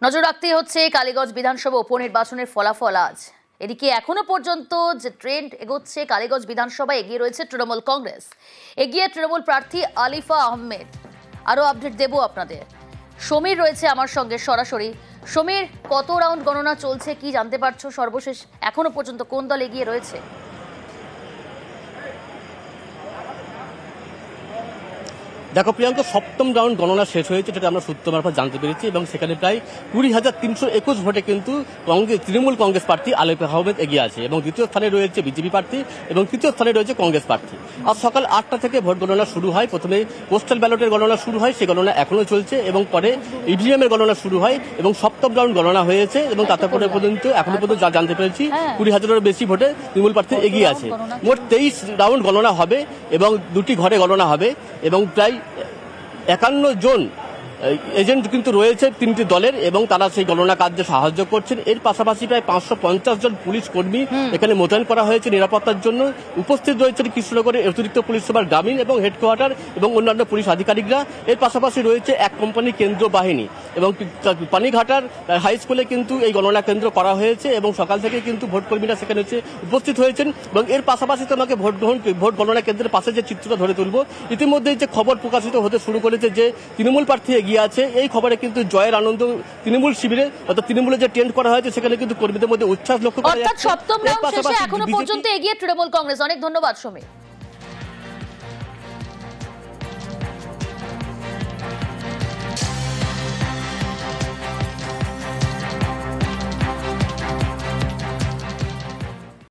নজর রাখতে হচ্ছে কালীগঞ্জ বিধানসভা উপনির্বাচনের ফলাফল আজ। এদিকে এখনো পর্যন্ত যে ট্রেন্ড এগোচ্ছে, কালীগঞ্জ বিধানসভায় এগিয়ে রয়েছে তৃণমূল কংগ্রেস, এগিয়ে তৃণমূল প্রার্থী আলিফা আহমেদ। আরো আপডেট দেব আপনাদের। সমীর রয়েছে আমার সঙ্গে সরাসরি। সমীর, কত রাউন্ড গণনা চলছে, কি জানতে পারছো সর্বশেষ এখনো পর্যন্ত কোন দল এগিয়ে রয়েছে? দেখো প্রিয়াঙ্কা, সপ্তম রাউন্ড গণনা শেষ হয়েছে, যেটা আমরা সূত্র মারফত জানতে পেরেছি, এবং সেখানে প্রায় 20,321 ভোটে কিন্তু তৃণমূল কংগ্রেস প্রার্থী আলিফা আহমেদ এগিয়ে আছে, এবং দ্বিতীয় স্থানে রয়েছে বিজেপি প্রার্থী, এবং তৃতীয় স্থানে রয়েছে কংগ্রেস প্রার্থী। আজ সকাল 8টা থেকে ভোট গণনা শুরু হয়। প্রথমে পোস্টাল ব্যালটের গণনা শুরু হয়, সেই গণনা এখনো চলছে, এবং পরে ইভিএম এর গণনা শুরু হয়, এবং সপ্তম রাউন্ড গণনা হয়েছে, এবং তারপরে এখনো পর্যন্ত যা জানতে পেরেছি 20,000-এর বেশি ভোটে তৃণমূল প্রার্থী এগিয়ে আছে। মোট 23 রাউন্ড গণনা হবে, এবং দুটি ঘরে গণনা হবে, এবং প্রায় 51 জন এজেন্ট কিন্তু রয়েছে তিনটি দলের, এবং তারা সেই গণনা কার্যে সাহায্য করছেন। এর পাশাপাশি প্রায় 550 জন পুলিশ কর্মী এখানে মোতায়েন করা হয়েছে নিরাপত্তার জন্য। উপস্থিত রয়েছেন কৃষ্ণনগরের অতিরিক্ত পুলিশ সুপার গ্রামীণ এবং হেডকোয়ার্টার এবং অন্যান্য পুলিশ আধিকারিকরা। এর পাশাপাশি রয়েছে এক কোম্পানি কেন্দ্র বাহিনী, এবং পানিঘাটার হাই স্কুলে কিন্তু এই গণনা কেন্দ্র করা হয়েছে, এবং সকাল থেকে কিন্তু ভোটকর্মীরা সেখানে উপস্থিত হয়েছেন। এবং এর পাশাপাশি তোমাকে ভোট গণনা কেন্দ্রের পাশে যে চিত্রটা ধরে তুলব, ইতিমধ্যেই যে খবর প্রকাশিত হতে শুরু করেছে যে তৃণমূল প্রার্থী এগিয়ে আছে, এই খবরে কিন্তু জয়ের আনন্দ তৃণমূল শিবিরে, অর্থাৎ তৃণমূলের যে টেন্ট করা হয়েছে সেখানে কিন্তু কর্মীদের মধ্যে উচ্ছ্বাস লক্ষ্য করা যাচ্ছে। অর্থাৎ সপ্তম রাউন্ড শেষে এখনো পর্যন্ত এগিয়ে তৃণমূল কংগ্রেস। অনেক ধন্যবাদ সমীর।